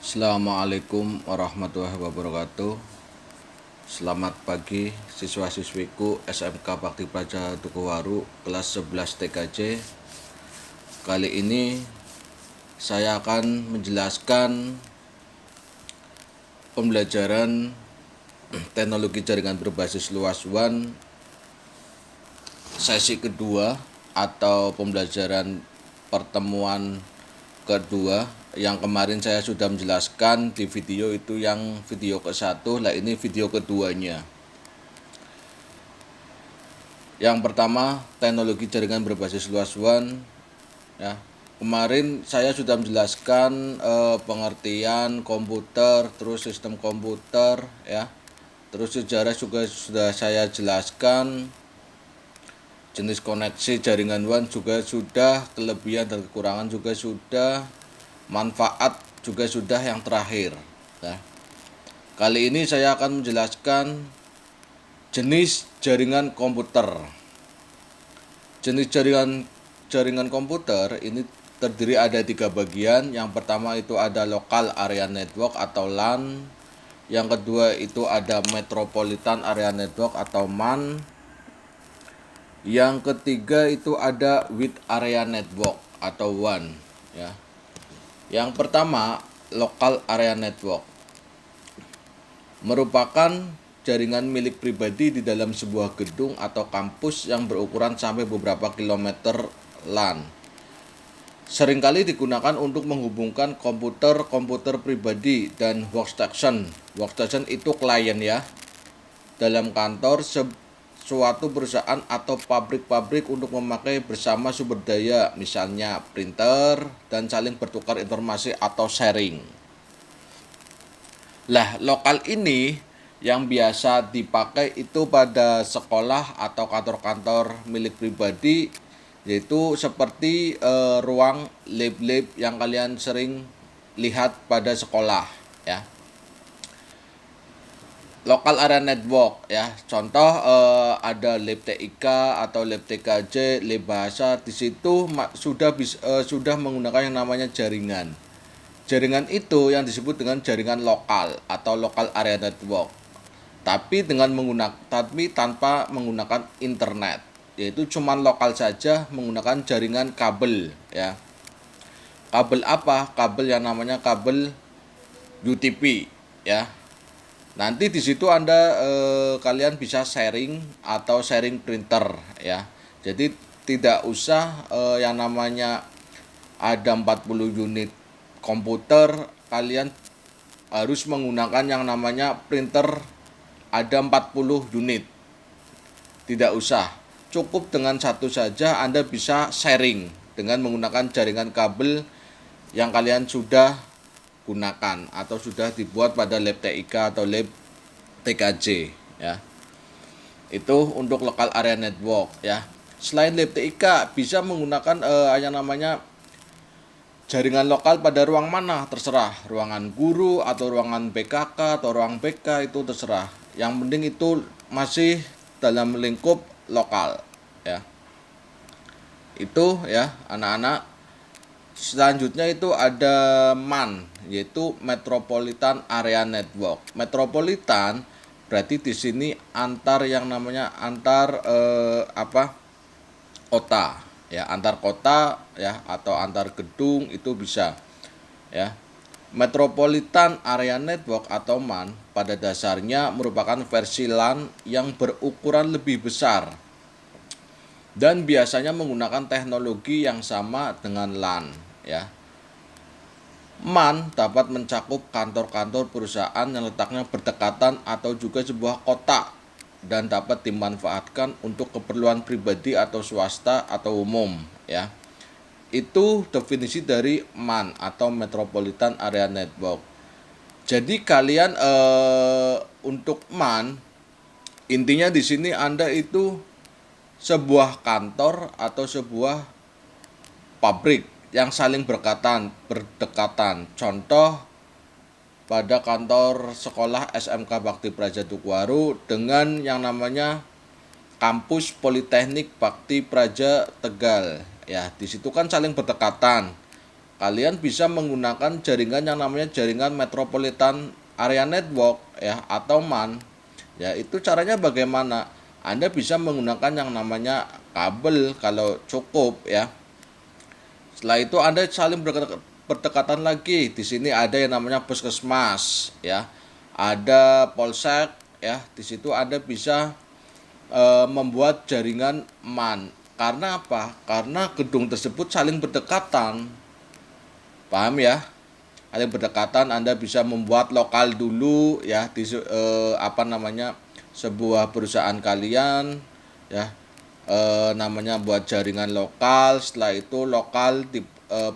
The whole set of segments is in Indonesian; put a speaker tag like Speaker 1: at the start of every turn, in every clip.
Speaker 1: Assalamualaikum warahmatullahi wabarakatuh. Selamat pagi siswa-siswiku SMK Bakti Praja Tukuwaru kelas 11 TKJ. Kali ini saya akan menjelaskan pembelajaran teknologi jaringan berbasis luas WAN sesi kedua atau pembelajaran pertemuan kedua. Yang kemarin saya sudah menjelaskan di video itu yang video ke-1, lah ini video keduanya. Yang pertama, teknologi jaringan berbasis luas WAN ya. Kemarin saya sudah menjelaskan pengertian komputer, terus sistem komputer ya. Terus sejarah juga sudah saya jelaskan. Jenis koneksi jaringan WAN juga sudah, kelebihan dan kekurangan juga sudah, manfaat juga sudah yang terakhir. Nah, kali ini saya akan menjelaskan jenis jaringan komputer. Jenis jaringan komputer ini terdiri ada 3 bagian. Yang pertama itu ada local area network atau LAN. Yang kedua itu ada metropolitan area network atau MAN. Yang ketiga itu ada wide area network atau WAN ya. Yang pertama, local area network merupakan jaringan milik pribadi di dalam sebuah gedung atau kampus yang berukuran sampai beberapa kilometer LAN. Seringkali digunakan untuk menghubungkan komputer pribadi dan workstation. Workstation itu klien ya. Dalam kantor, suatu perusahaan atau pabrik-pabrik untuk memakai bersama sumber daya, misalnya printer, dan saling bertukar informasi atau sharing. Lah, lokal ini yang biasa dipakai itu pada sekolah atau kantor-kantor milik pribadi, yaitu seperti ruang lab-lab yang kalian sering lihat pada sekolah ya. Local area network ya, contoh ada lab TIK atau lab TKJ, lab bahasa. Di situ sudah menggunakan yang namanya jaringan. Jaringan itu yang disebut dengan jaringan lokal atau local area network. Tapi tanpa menggunakan internet, yaitu cuman lokal saja menggunakan jaringan kabel ya. Kabel apa? Kabel yang namanya kabel UTP ya. Nanti di situ kalian bisa sharing atau sharing printer ya. Jadi tidak usah yang namanya ada 40 unit komputer, kalian harus menggunakan yang namanya printer ada 40 unit. Tidak usah. Cukup dengan satu saja Anda bisa sharing dengan menggunakan jaringan kabel yang kalian sudah gunakan atau sudah dibuat pada lab TIK atau lab TKJ ya. Itu untuk local area network ya. Selain lab TIK bisa menggunakan yang namanya jaringan lokal pada ruang mana terserah, ruangan guru atau ruangan BKK atau ruang BK itu terserah. Yang penting itu masih dalam lingkup lokal ya. Itu ya anak-anak. Selanjutnya itu ada MAN, yaitu Metropolitan Area Network. Metropolitan berarti di sini antar kota ya, antar kota ya atau antar gedung itu bisa ya. Metropolitan Area Network atau MAN pada dasarnya merupakan versi LAN yang berukuran lebih besar dan biasanya menggunakan teknologi yang sama dengan LAN ya. MAN dapat mencakup kantor-kantor perusahaan yang letaknya berdekatan atau juga sebuah kota dan dapat dimanfaatkan untuk keperluan pribadi atau swasta atau umum ya. Itu definisi dari MAN atau Metropolitan Area Network. Jadi kalian untuk MAN intinya di sini Anda itu sebuah kantor atau sebuah pabrik yang saling berdekatan. Contoh pada kantor sekolah SMK Bakti Praja Tukuwaru dengan yang namanya kampus Politeknik Bakti Praja Tegal. Ya, di situ kan saling berdekatan. kalian bisa menggunakan jaringan yang namanya jaringan Metropolitan Area Network ya, atau MAN. Ya, itu caranya bagaimana? Anda bisa menggunakan yang namanya kabel kalau cukup ya. Setelah itu Anda saling berdekatan lagi. Di sini ada yang namanya puskesmas ya. Ada polsek ya. Di situ Anda bisa membuat jaringan MAN. Karena apa? Karena gedung tersebut saling berdekatan. Paham ya? Saling berdekatan, Anda bisa membuat lokal dulu ya di sebuah perusahaan kalian ya. Namanya buat jaringan lokal, setelah itu lokal di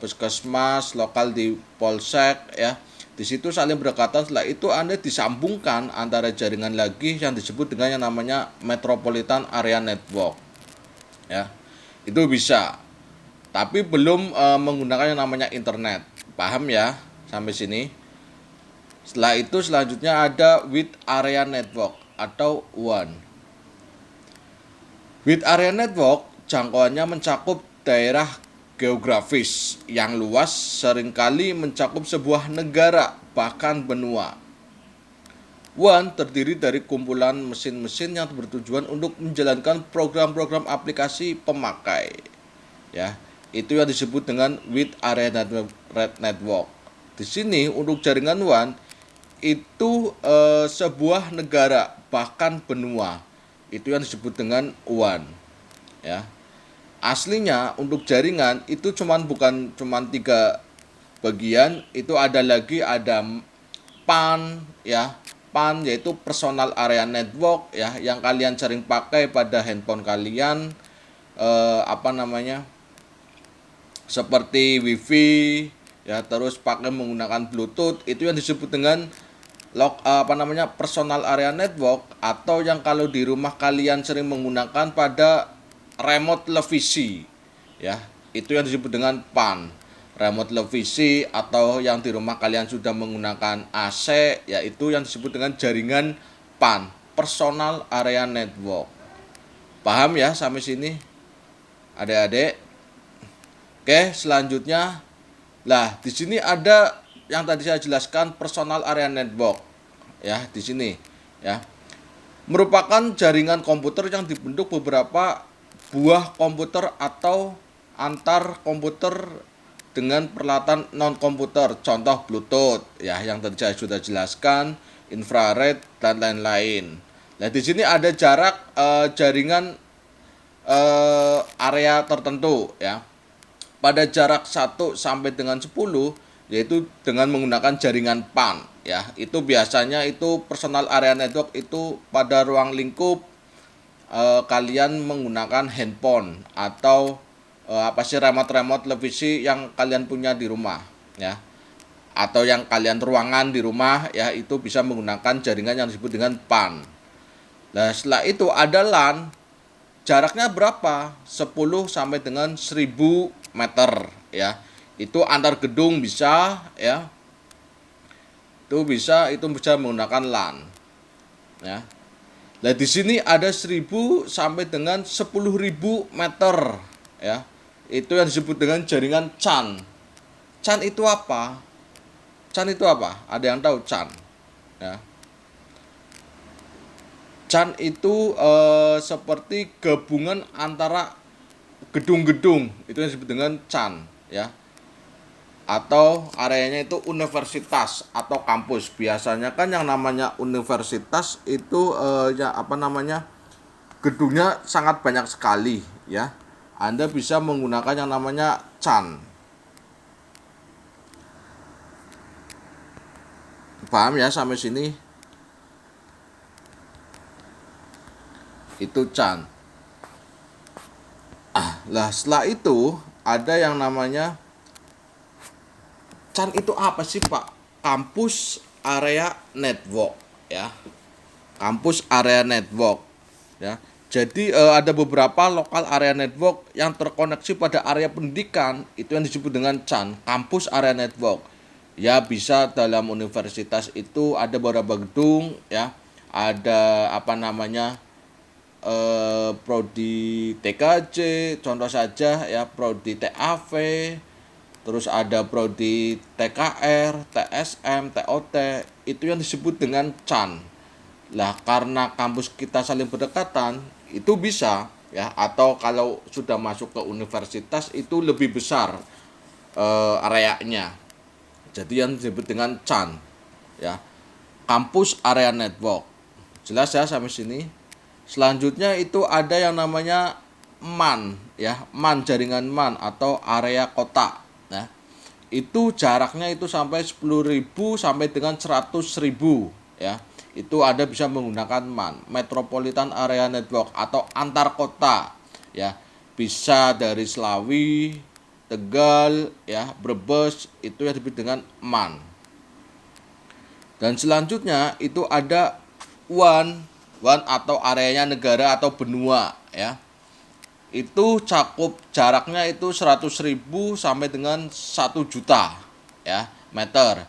Speaker 1: puskesmas, lokal di polsek ya. Di situ saling berdekatan, setelah itu Anda disambungkan antara jaringan lagi yang disebut dengan yang namanya Metropolitan Area Network. Ya. Itu bisa. Tapi belum menggunakan yang namanya internet. Paham ya sampai sini? Setelah itu selanjutnya ada Wide Area Network atau WAN. Wide Area Network jangkauannya mencakup daerah geografis yang luas, seringkali mencakup sebuah negara, bahkan benua. WAN terdiri dari kumpulan mesin-mesin yang bertujuan untuk menjalankan program-program aplikasi pemakai. Ya, itu yang disebut dengan Wide Area Network. Di sini untuk jaringan WAN itu sebuah negara, bahkan benua. Itu yang disebut dengan WAN ya. Aslinya untuk jaringan itu bukan 3 bagian, itu ada lagi, ada PAN ya. PAN yaitu Personal Area Network ya, yang kalian sering pakai pada handphone kalian, seperti WiFi ya, terus pakai menggunakan Bluetooth. Itu yang disebut dengan Personal Area Network, atau yang kalau di rumah kalian sering menggunakan pada remote televisi ya, itu yang disebut dengan PAN, remote televisi, atau yang di rumah kalian sudah menggunakan AC, yaitu yang disebut dengan jaringan PAN, Personal Area Network. Paham ya sampai sini adik-adik? Oke, selanjutnya lah di sini ada yang tadi saya jelaskan, Personal Area Network ya. Di sini ya merupakan jaringan komputer yang dibentuk beberapa buah komputer atau antar komputer dengan peralatan non komputer, contoh Bluetooth ya, yang tadi saya sudah jelaskan, infrared dan lain-lain. Nah, di sini ada jarak jaringan area tertentu ya. Pada jarak 1 sampai dengan 10, yaitu dengan menggunakan jaringan PAN ya. Itu biasanya itu Personal Area Network itu pada ruang lingkup kalian menggunakan handphone atau remote televisi yang kalian punya di rumah ya, atau yang kalian ruangan di rumah ya, itu bisa menggunakan jaringan yang disebut dengan PAN. Nah, setelah itu ada LAN. Jaraknya berapa? 10 sampai dengan 1000 meter ya. Itu antar gedung bisa ya. Itu bisa menggunakan LAN. Ya. Nah, di sini ada 1000 sampai dengan 10.000 meter ya. Itu yang disebut dengan jaringan CAN. CAN itu apa? CAN itu apa? Ada yang tahu CAN? Ya. CAN itu seperti gabungan antara gedung-gedung, itu yang disebut dengan CAN ya. Atau areanya itu universitas atau kampus. Biasanya kan yang namanya universitas itu gedungnya sangat banyak sekali ya. Anda bisa menggunakan yang namanya CAN. Paham ya sampai sini? Itu CAN. Lah setelah itu ada yang namanya CAN itu apa sih Pak? Campus Area Network ya. Campus Area Network ya. Jadi ada beberapa lokal area network yang terkoneksi pada area pendidikan, itu yang disebut dengan CAN, Campus Area Network. Ya, bisa dalam universitas itu ada beberapa gedung ya. Ada prodi TKJ, contoh saja ya, prodi TAV, terus ada prodi TKR, TSM, TOT, itu yang disebut dengan CAN. Lah karena kampus kita saling berdekatan, itu bisa ya, atau kalau sudah masuk ke universitas itu lebih besar areanya. Jadi yang disebut dengan CAN ya, Campus Area Network. Jelas ya sampai sini. Selanjutnya itu ada yang namanya MAN ya, MAN, jaringan MAN atau area kota. Nah, itu jaraknya itu sampai 10.000 sampai dengan 100.000 ya. Itu ada bisa menggunakan MAN, Metropolitan Area Network atau antar kota ya. Bisa dari Slawi, Tegal ya, Brebes, itu yang disebut dengan MAN. Dan selanjutnya itu ada WAN, WAN atau areanya negara atau benua ya. Itu cakup jaraknya itu 100.000 sampai dengan 1 juta ya meter.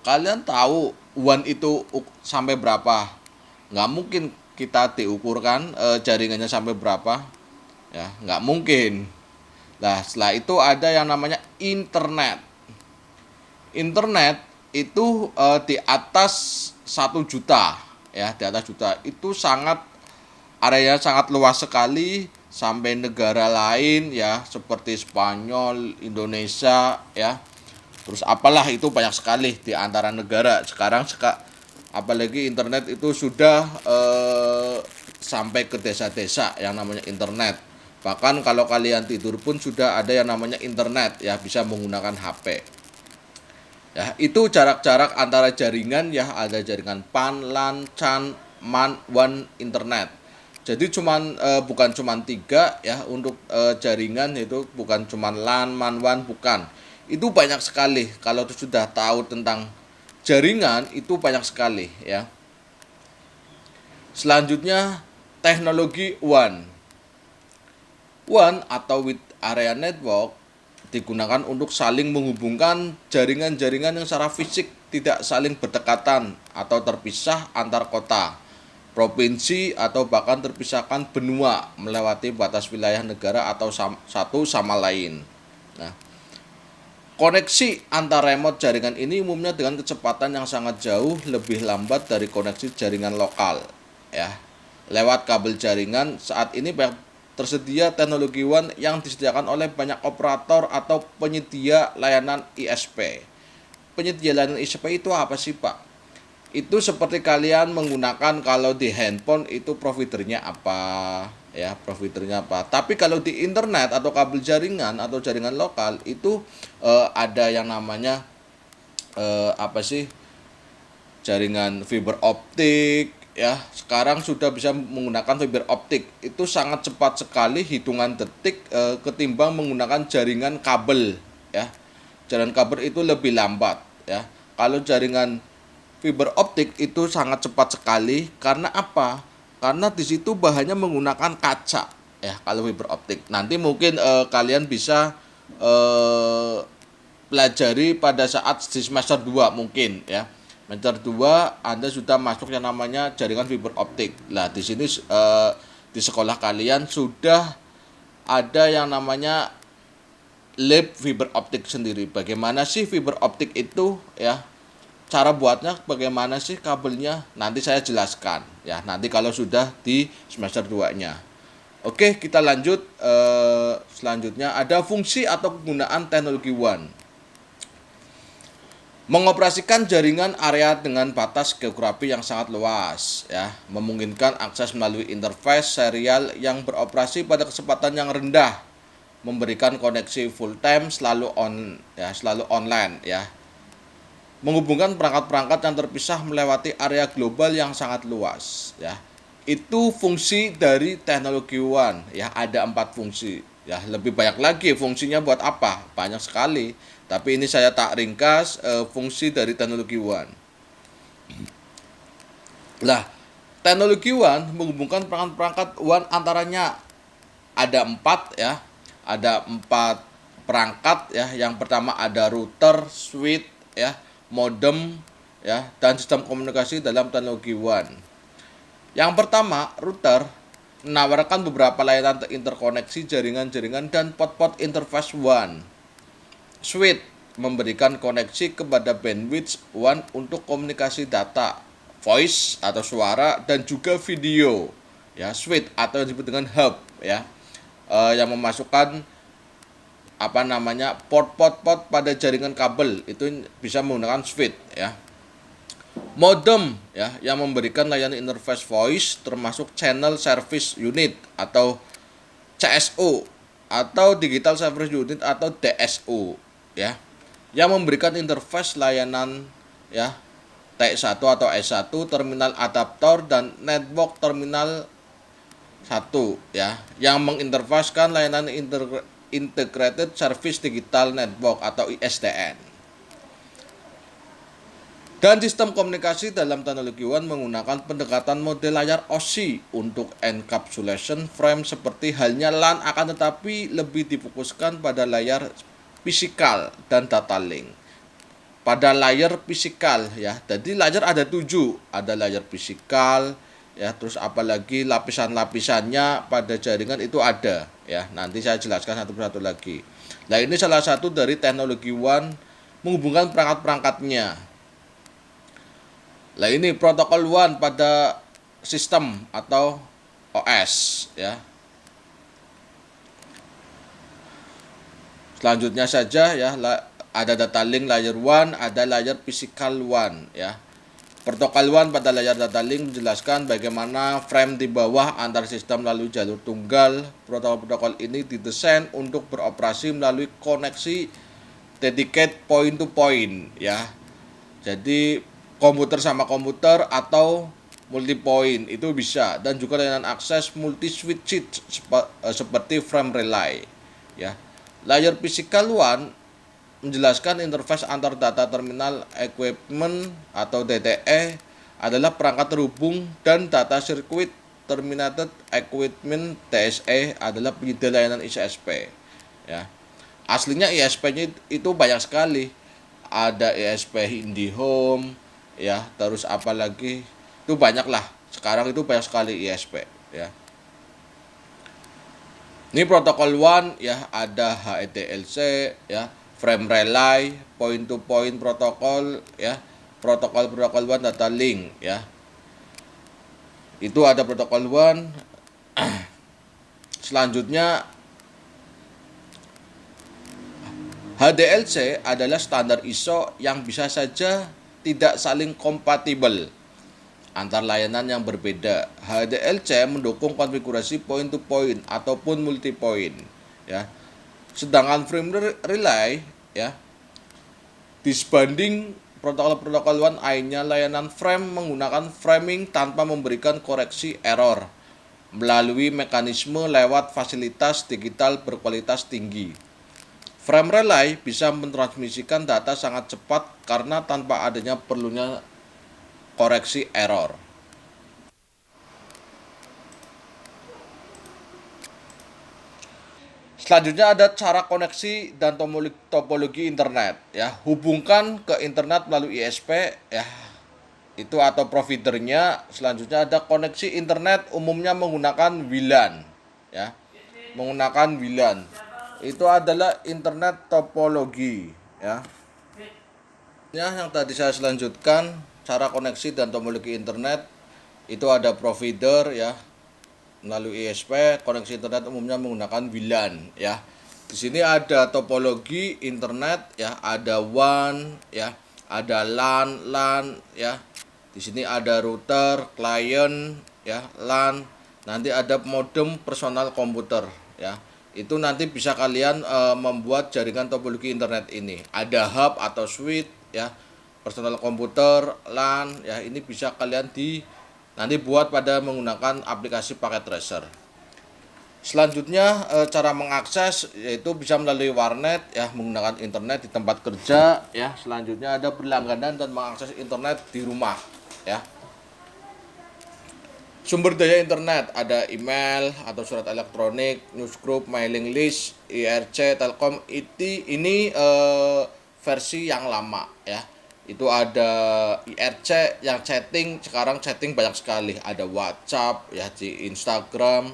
Speaker 1: Kalian tahu WAN itu sampai berapa? Nggak mungkin kita diukurkan jaringannya sampai berapa ya, nggak mungkin. Nah setelah itu ada yang namanya internet. Internet itu di atas 1 juta ya, di atas juta itu sangat, areanya sangat luas sekali sampai negara lain ya, seperti Spanyol, Indonesia ya, terus apalah, itu banyak sekali di antara negara. Sekarang apalagi internet itu sudah sampai ke desa-desa yang namanya internet. Bahkan kalau kalian tidur pun sudah ada yang namanya internet ya, bisa menggunakan HP. Ya, itu jarak-jarak antara jaringan ya, ada jaringan PAN, LAN, CAN, MAN, WAN, internet. Jadi bukan cuman 3 ya untuk jaringan, itu bukan cuman LAN, MAN, WAN, bukan. Itu banyak sekali. Kalau sudah tahu tentang jaringan itu banyak sekali ya. Selanjutnya teknologi WAN. WAN atau Wide Area Network digunakan untuk saling menghubungkan jaringan-jaringan yang secara fisik tidak saling berdekatan atau terpisah antar kota, provinsi, atau bahkan terpisahkan benua melewati batas wilayah negara atau satu sama lain. Nah, koneksi antar remote jaringan ini umumnya dengan kecepatan yang sangat jauh lebih lambat dari koneksi jaringan lokal ya. Lewat kabel jaringan saat ini tersedia teknologi WAN yang disediakan oleh banyak operator atau penyedia layanan ISP. Penyedia layanan ISP itu apa sih, Pak? Itu seperti kalian menggunakan kalau di handphone itu providernya apa ya, providernya apa. Tapi kalau di internet atau kabel jaringan atau jaringan lokal itu ada yang namanya apa sih? Jaringan fiber optik ya. Sekarang sudah bisa menggunakan fiber optik. Itu sangat cepat sekali, hitungan detik ketimbang menggunakan jaringan kabel ya. Jaringan kabel itu lebih lambat ya. Kalau jaringan fiber optik itu sangat cepat sekali. Karena apa? Karena di situ bahannya menggunakan kaca ya kalau fiber optik. Nanti mungkin kalian bisa pelajari pada saat di semester 2 mungkin ya. Semester 2 Anda sudah masuk yang namanya jaringan fiber optik. Lah di sini di sekolah kalian sudah ada yang namanya lab fiber optik sendiri. Bagaimana sih fiber optik itu ya? Cara buatnya bagaimana sih, kabelnya? Nanti saya jelaskan ya. Nanti kalau sudah di semester 2-nya. Oke, kita lanjut. Selanjutnya ada fungsi atau penggunaan teknologi WAN. Mengoperasikan jaringan area dengan batas geografi yang sangat luas ya, memungkinkan akses melalui interface serial yang beroperasi pada kecepatan yang rendah, memberikan koneksi full time selalu online ya. Menghubungkan perangkat-perangkat yang terpisah melewati area global yang sangat luas ya. Itu fungsi dari teknologi WAN ya, ada 4 fungsi ya. Lebih banyak lagi fungsinya buat apa? Banyak sekali. Tapi ini saya tak ringkas fungsi dari teknologi WAN. Lah, teknologi WAN menghubungkan perangkat-perangkat WAN antaranya ada 4 ya. Ada 4 perangkat ya. Yang pertama ada router, switch ya, modem ya, dan sistem komunikasi dalam teknologi WAN. Yang pertama, router menawarkan beberapa layanan interkoneksi jaringan-jaringan dan port-port interface WAN. Switch memberikan koneksi kepada bandwidth WAN untuk komunikasi data, voice atau suara dan juga video. Ya, switch atau yang disebut dengan hub ya. Yang memasukkan port pada jaringan kabel itu bisa menggunakan switch ya. Modem ya yang memberikan layanan interface voice termasuk channel service unit atau CSU atau digital service unit atau DSU ya, yang memberikan interface layanan ya T1 atau S1, terminal adaptor dan network terminal 1 ya, yang menginterfaskan layanan integrated service digital network atau ISDN. Dan sistem komunikasi dalam teknologi WAN menggunakan pendekatan model layar OSI untuk encapsulation frame seperti halnya LAN, akan tetapi lebih difokuskan pada layar fisikal dan data link. Pada layar fisikal ya, jadi layar ada 7, ada layar fisikal ya, terus apalagi lapisan-lapisannya pada jaringan itu ada ya. Nanti saya jelaskan satu persatu lagi. Nah, ini salah satu dari teknologi WAN menghubungkan perangkat-perangkatnya. Nah, ini protokol WAN pada sistem atau OS ya. Selanjutnya saja ya, ada data link layer 1, ada layar physical WAN ya. Protokol WAN pada layar data link menjelaskan bagaimana frame di bawah antar sistem melalui jalur tunggal. Protokol ini didesain untuk beroperasi melalui koneksi dedicated point to point ya. Jadi komputer sama komputer atau multi point itu bisa, dan juga layanan akses multi switch seperti frame relay ya. Layer physical WAN menjelaskan interface antar data terminal equipment atau DTE adalah perangkat terhubung, dan data circuit terminated equipment TSE adalah penyedia layanan ISP ya. Aslinya ISP-nya itu banyak sekali, ada ISP IndiHome ya, terus apalagi itu banyak lah, sekarang itu banyak sekali ISP ya. Ini protokol WAN ya, ada HEDLC ya, frame relay, point to point protokol ya, protokol WAN data link ya. Itu ada protokol WAN. Selanjutnya HDLC adalah standar ISO yang bisa saja tidak saling kompatibel antar layanan yang berbeda. HDLC mendukung konfigurasi point to point ataupun multi point ya. Sedangkan frame relay ya, disbanding protokol WAN lainnya, layanan frame menggunakan framing tanpa memberikan koreksi error melalui mekanisme lewat fasilitas digital berkualitas tinggi. Frame relay bisa mentransmisikan data sangat cepat karena tanpa adanya perlunya koreksi error. Selanjutnya ada cara koneksi dan topologi internet ya. Hubungkan ke internet melalui ISP ya, itu atau providernya. Selanjutnya ada koneksi internet, umumnya menggunakan WLAN ya. Menggunakan WLAN. Itu adalah internet topologi ya. Yang tadi saya selanjutkan, cara koneksi dan topologi internet itu ada provider ya, melalui ISP. Koneksi internet umumnya menggunakan WLAN ya. Di sini ada topologi internet ya, ada WAN ya, ada LAN ya. Di sini ada router, client ya, LAN. Nanti ada modem personal komputer ya. Itu nanti bisa kalian membuat jaringan topologi internet ini. Ada hub atau switch ya, personal komputer, LAN ya. Ini bisa kalian nanti buat pada menggunakan aplikasi paket tracer. Selanjutnya cara mengakses yaitu bisa melalui warnet ya, menggunakan internet di tempat kerja ya. Selanjutnya ada berlangganan dan mengakses internet di rumah ya. Sumber daya internet ada email atau surat elektronik, newsgroup, mailing list, IRC, Telkom. Ini versi yang lama ya. Itu ada IRC yang chatting, sekarang chatting banyak sekali. Ada WhatsApp ya, di Instagram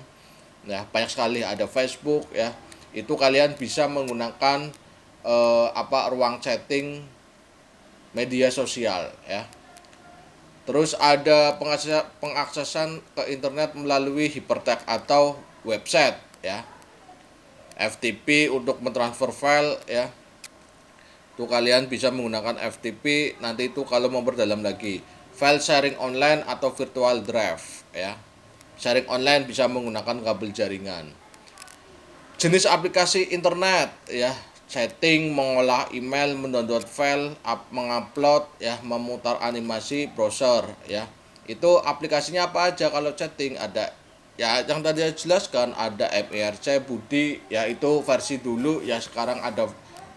Speaker 1: ya, banyak sekali, ada Facebook ya. Itu kalian bisa menggunakan ruang chatting media sosial ya. Terus ada pengaksesan ke internet melalui hypertext atau website ya. FTP untuk mentransfer file ya. Itu kalian bisa menggunakan FTP, nanti itu kalau mau berdalam lagi. File sharing online atau virtual drive ya. Sharing online bisa menggunakan kabel jaringan. Jenis aplikasi internet ya, setting, mengolah email, mendownload file, mengupload ya, memutar animasi, browser ya. Itu aplikasinya apa aja? Kalau chatting ada ya yang tadi saya jelaskan, ada MIRC, Budi ya, itu versi dulu ya. Sekarang ada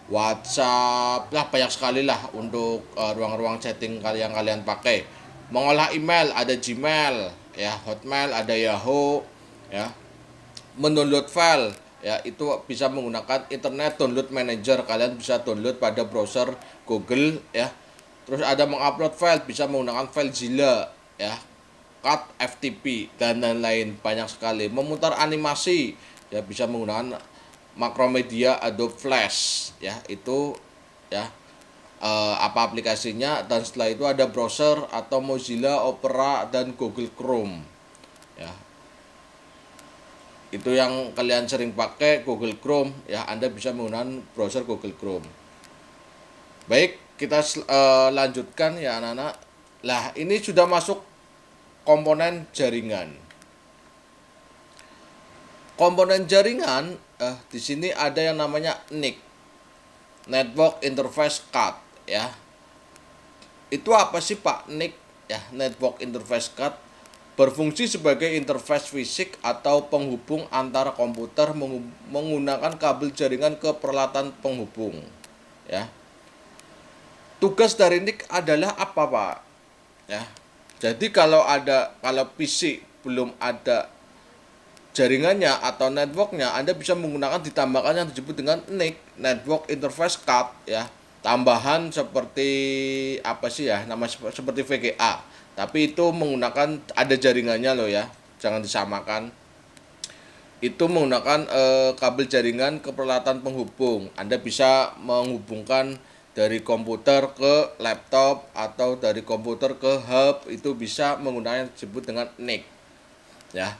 Speaker 1: WhatsApp lah, banyak sekali lah untuk ruang-ruang chatting yang kalian pakai. Mengolah email ada Gmail ya, Hotmail, ada Yahoo ya. Mendownload file ya, itu bisa menggunakan internet download manager, kalian bisa download pada browser Google ya. Terus ada mengupload file, bisa menggunakan FileZilla ya, cut FTP dan lain-lain, banyak sekali. Memutar animasi ya, bisa menggunakan Macromedia, Adobe Flash ya, itu ya apa aplikasinya. Dan setelah itu ada browser atau Mozilla, Opera, dan Google Chrome ya. Itu yang kalian sering pakai, Google Chrome ya, Anda bisa menggunakan browser Google Chrome. Baik, kita lanjutkan ya anak-anak. Lah, ini sudah masuk komponen jaringan. Komponen jaringan di sini ada yang namanya NIC, Network Interface Card ya. Itu apa sih Pak NIC ya? Network Interface Card berfungsi sebagai interface fisik atau penghubung antara komputer menggunakan kabel jaringan ke peralatan penghubung ya. Tugas dari NIC adalah apa Pak ya? Jadi kalau PC belum ada jaringannya atau networknya, Anda bisa menggunakan, ditambahkan yang disebut dengan NIC, Network Interface Card ya. Tambahan seperti apa sih ya, nama seperti VGA, tapi itu menggunakan ada jaringannya loh ya, jangan disamakan. Itu menggunakan kabel jaringan ke peralatan penghubung. Anda bisa menghubungkan dari komputer ke laptop atau dari komputer ke hub, itu bisa menggunakan yang disebut dengan NIC ya.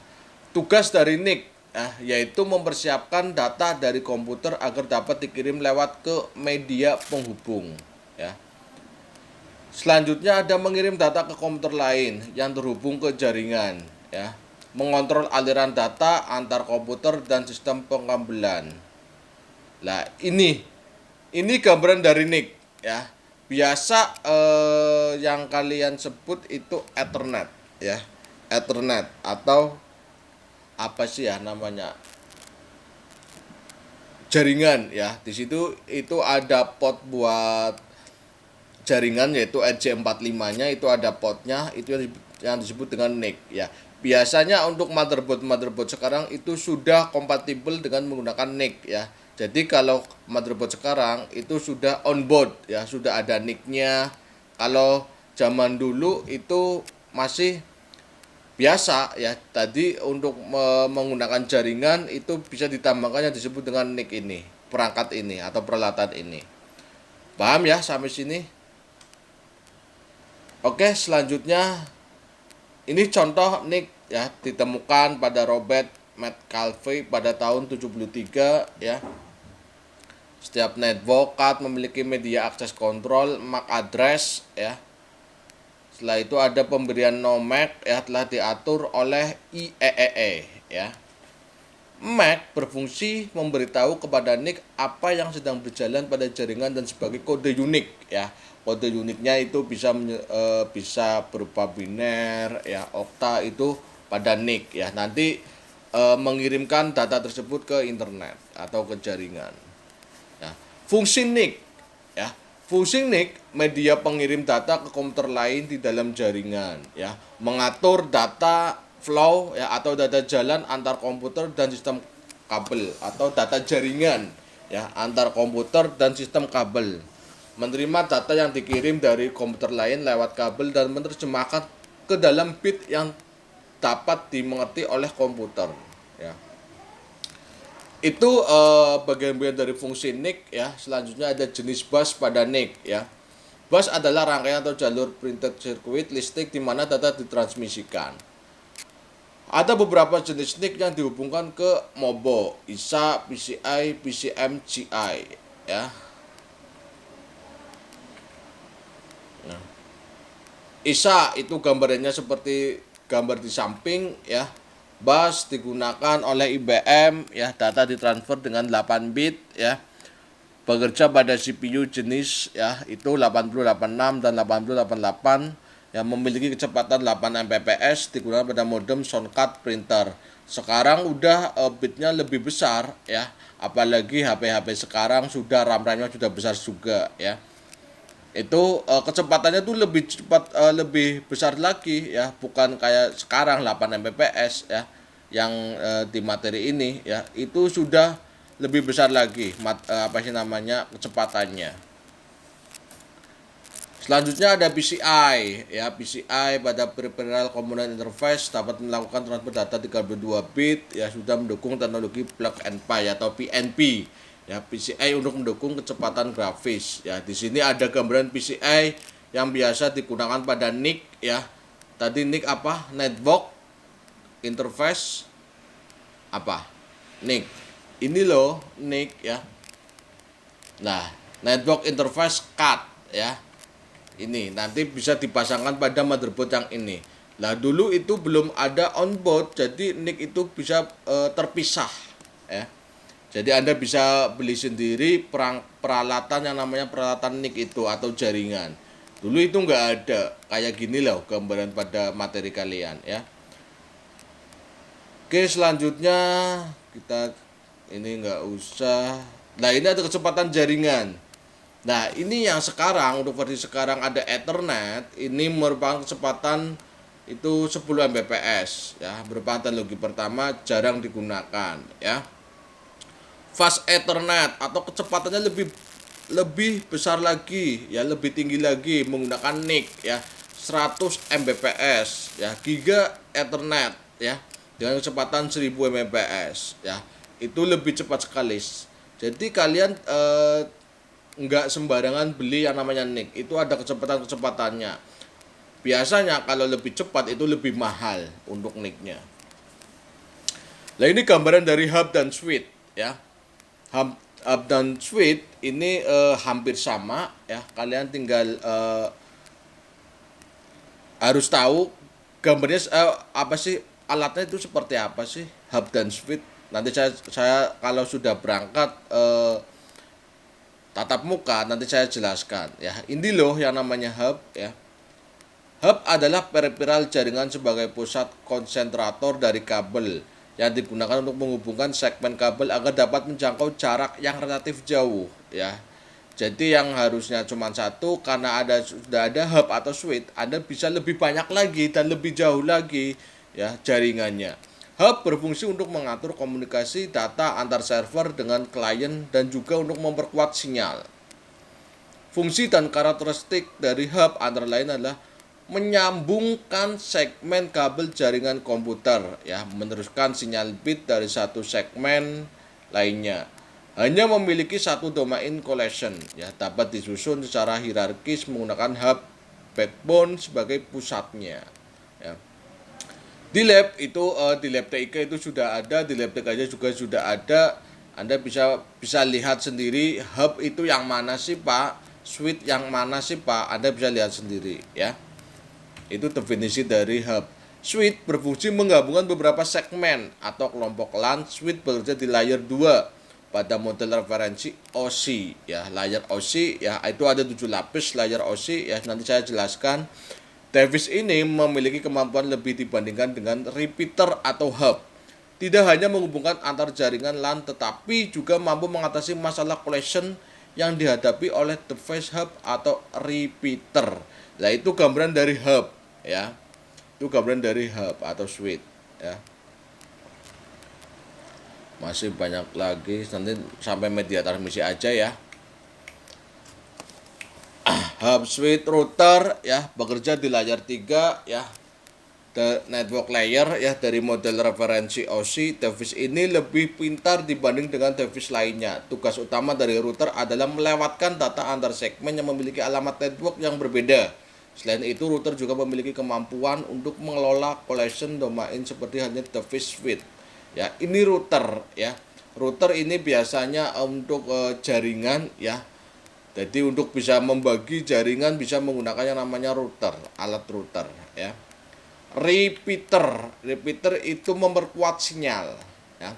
Speaker 1: Tugas dari NIC yaitu mempersiapkan data dari komputer agar dapat dikirim lewat ke media penghubung ya. Selanjutnya ada mengirim data ke komputer lain yang terhubung ke jaringan ya. Mengontrol aliran data antar komputer dan sistem pengabelan. Nah, ini gambaran dari NIC ya. Biasa yang kalian sebut itu Ethernet ya. Ethernet atau apa sih ya namanya, jaringan ya. Di situ itu ada port buat jaringan, yaitu RJ45-nya itu ada portnya, itu yang disebut dengan NIC ya. Biasanya untuk motherboard sekarang itu sudah kompatibel dengan menggunakan NIC ya. Jadi kalau motherboard sekarang itu sudah onboard ya, sudah ada NIC-nya. Kalau zaman dulu itu masih biasa ya. Tadi untuk menggunakan jaringan itu bisa ditambahkan yang disebut dengan NIC ini, perangkat ini atau peralatan ini. Paham ya sampai sini? Oke, selanjutnya ini contoh NIC ya, ditemukan pada Robert Metcalfe pada tahun 73 ya. Setiap network card memiliki media access control MAC address ya. Setelah itu ada pemberian no MAC ya, telah diatur oleh IEEE ya. MAC berfungsi memberitahu kepada NIC apa yang sedang berjalan pada jaringan dan sebagai kode unik ya. Kode uniknya itu bisa berupa biner ya, okta, itu pada NIC ya. Nanti mengirimkan data tersebut ke internet atau ke jaringan. Ya. Fungsi NIC ya. Fungsi NIC media pengirim data ke komputer lain di dalam jaringan ya, mengatur data flow ya atau data jalan antar komputer dan sistem kabel atau data jaringan ya antar komputer dan sistem kabel. Menerima data yang dikirim dari komputer lain lewat kabel dan menerjemahkan ke dalam bit yang dapat dimengerti oleh komputer ya. Itu bagian-bagian dari fungsi NIC ya. Selanjutnya ada jenis bus pada NIC ya. Bus adalah rangkaian atau jalur printed circuit listrik di mana data ditransmisikan. Ada beberapa jenis NIC yang dihubungkan ke MOBO, ISA, PCI, PCMCI ya. Nah, ISA itu gambarnya seperti gambar di samping ya. Bus digunakan oleh IBM ya, data ditransfer dengan 8 bit ya. Bekerja pada CPU jenis ya itu 8086 dan 8088 yang memiliki kecepatan 8 Mbps, digunakan pada modem soundcard printer. Sekarang udah bitnya lebih besar ya, apalagi HP-HP sekarang sudah RAM-nya sudah besar juga ya. Itu kecepatannya tuh lebih cepat, lebih besar lagi ya, bukan kayak sekarang 8 Mbps ya yang di materi ini ya, itu sudah lebih besar lagi apa sih namanya kecepatannya. Selanjutnya ada PCI ya. PCI pada Peripheral Component Interface dapat melakukan transfer data 32 bit ya, sudah mendukung teknologi plug and play atau PNP ya. PCI untuk mendukung kecepatan grafis ya. Di sini ada gambaran PCI yang biasa digunakan pada NIC ya. Tadi NIC apa? Network Interface apa? NIC. Ini loh NIC ya. Nah, Network Interface card ya. Ini nanti bisa dipasangkan pada motherboard yang ini. Nah, dulu itu belum ada onboard, jadi NIC itu bisa terpisah ya. Jadi Anda bisa beli sendiri peralatan yang namanya peralatan NIC itu atau jaringan. Dulu itu nggak ada kayak gini loh gambaran pada materi kalian ya. Oke, selanjutnya kita ini nggak usah. Nah, ini ada kecepatan jaringan. Nah, ini yang sekarang untuk versi sekarang ada Ethernet, ini merupakan kecepatan itu 10 Mbps ya, merupakan teknologi pertama, jarang digunakan ya. Fast Ethernet atau kecepatannya lebih besar lagi ya, lebih tinggi lagi menggunakan NIC ya, 100 Mbps ya. Giga Ethernet ya dengan kecepatan 1000 Mbps ya. Itu lebih cepat sekali. Jadi kalian nggak sembarangan beli yang namanya NIC, itu ada kecepatan-kecepatannya. Biasanya kalau lebih cepat itu lebih mahal untuk NIC-nya. Nah, ini gambaran dari hub dan switch ya. Hub dan switch ini hampir sama ya. Kalian tinggal harus tahu gambarnya apa sih, alatnya itu seperti apa sih hub dan switch. Nanti saya kalau sudah berangkat tatap muka nanti saya jelaskan ya. Ini loh yang namanya hub ya. Hub adalah peripheral jaringan sebagai pusat konsentrator dari kabel yang digunakan untuk menghubungkan segmen kabel agar dapat menjangkau jarak yang relatif jauh ya. Jadi yang harusnya cuma satu, karena sudah ada hub atau switch, Anda bisa lebih banyak lagi dan lebih jauh lagi ya jaringannya. Hub berfungsi untuk mengatur komunikasi data antar server dengan klien dan juga untuk memperkuat sinyal. Fungsi dan karakteristik dari hub antara lain adalah menyambungkan segmen kabel jaringan komputer ya, meneruskan sinyal bit dari satu segmen lainnya. Hanya memiliki satu domain collection ya, dapat disusun secara hierarkis menggunakan hub backbone sebagai pusatnya ya. Di lab itu di lab TIK itu sudah ada, di lab TK juga sudah ada. Anda bisa lihat sendiri hub itu yang mana sih Pak, switch yang mana sih Pak, Anda bisa lihat sendiri ya. Itu definisi dari hub. Switch berfungsi menggabungkan beberapa segmen atau kelompok LAN. Switch bekerja di layer 2 pada model referensi OC ya. Layer OC ya, itu ada 7 lapis layer OC ya, nanti saya jelaskan. Device ini memiliki kemampuan lebih dibandingkan dengan repeater atau hub. Tidak hanya menghubungkan antar jaringan LAN, tetapi juga mampu mengatasi masalah collision yang dihadapi oleh device hub atau repeater. Nah, itu gambaran dari hub ya. Itu gambaran dari hub atau switch ya. Masih banyak lagi, nanti sampai media transmisi aja ya. Hub switch router ya, bekerja di layar 3 ya. network layer ya dari model referensi OSI, device ini lebih pintar dibanding dengan device lainnya. Tugas utama dari router adalah melewatkan data antar segmen yang memiliki alamat network yang berbeda. Selain itu, router juga memiliki kemampuan untuk mengelola collection domain seperti hanya device suite. Ya, ini router ya. Router ini biasanya untuk jaringan ya. Jadi untuk bisa membagi jaringan bisa menggunakan yang namanya router, alat router ya. Repeater itu memperkuat sinyal ya.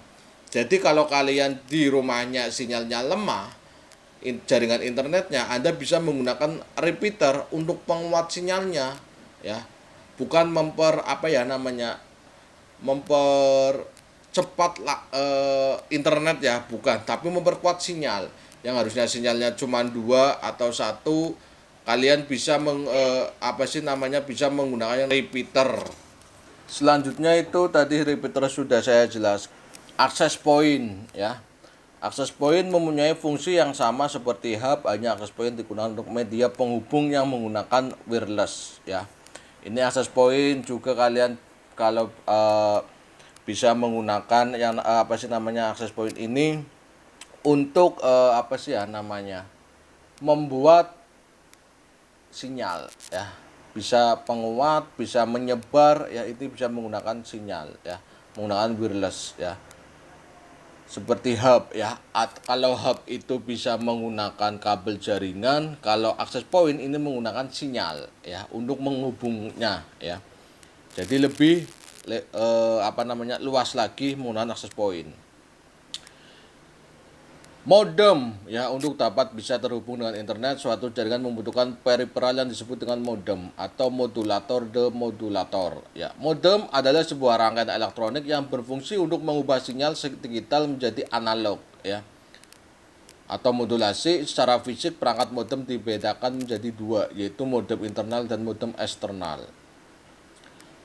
Speaker 1: Jadi kalau kalian di rumahnya sinyalnya lemah, jaringan internetnya, Anda bisa menggunakan repeater untuk penguat sinyalnya ya. Bukan mempercepat internet ya, bukan, tapi memperkuat sinyal. Yang harusnya sinyalnya cuma 2 atau 1, kalian bisa bisa menggunakan yang repeater. Selanjutnya itu tadi repeater sudah saya jelaskan. Access point ya. Access point mempunyai fungsi yang sama seperti hub, hanya access point digunakan untuk media penghubung yang menggunakan wireless ya. Ini access point juga kalian kalau bisa menggunakan yang access point ini untuk membuat sinyal ya, bisa penguat, bisa menyebar ya, itu bisa menggunakan sinyal ya, menggunakan wireless ya, seperti hub ya. Kalau hub itu bisa menggunakan kabel jaringan, kalau access point ini menggunakan sinyal ya untuk menghubungnya ya. Jadi lebih luas lagi menggunakan access point. Modem ya, untuk dapat bisa terhubung dengan internet, suatu jaringan membutuhkan periferal yang disebut dengan modem atau modulator demodulator ya. Modem adalah sebuah rangkaian elektronik yang berfungsi untuk mengubah sinyal digital menjadi analog ya. Atau modulasi secara fisik, perangkat modem dibedakan menjadi 2, yaitu modem internal dan modem eksternal.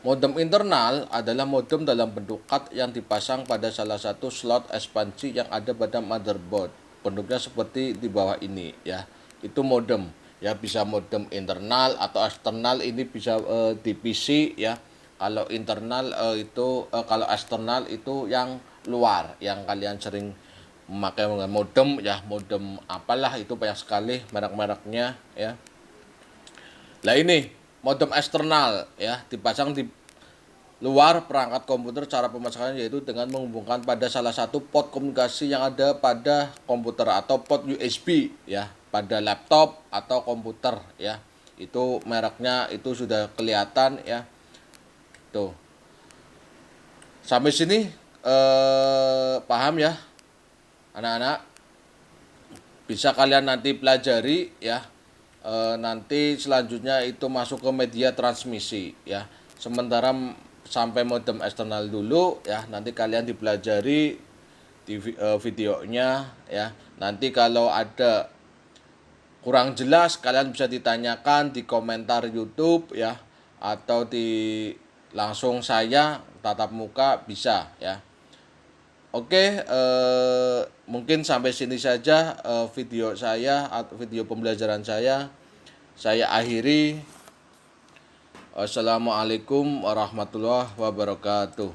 Speaker 1: Modem internal adalah modem dalam bentuk card yang dipasang pada salah satu slot ekspansi yang ada pada motherboard. Bentuknya seperti di bawah ini ya. Itu modem ya, bisa modem internal atau eksternal, ini bisa di PC ya. Kalau internal kalau eksternal itu yang luar, yang kalian sering memakai modem ya, modem apalah itu banyak sekali merek-mereknya ya. Lah ini modem eksternal ya, dipasang di luar perangkat komputer. Cara pemasangannya yaitu dengan menghubungkan pada salah satu port komunikasi yang ada pada komputer atau port USB ya, pada laptop atau komputer ya. Itu mereknya itu sudah kelihatan ya. Tuh. Sampai sini paham ya anak-anak? Bisa kalian nanti pelajari ya. Nanti selanjutnya itu masuk ke media transmisi ya. Sementara sampai modem eksternal dulu ya, nanti kalian dipelajari di videonya ya. Nanti kalau ada kurang jelas kalian bisa ditanyakan di komentar YouTube ya, atau di langsung saya tatap muka bisa ya. Oke, mungkin sampai sini saja video saya atau video pembelajaran saya akhiri. Assalamualaikum warahmatullahi wabarakatuh.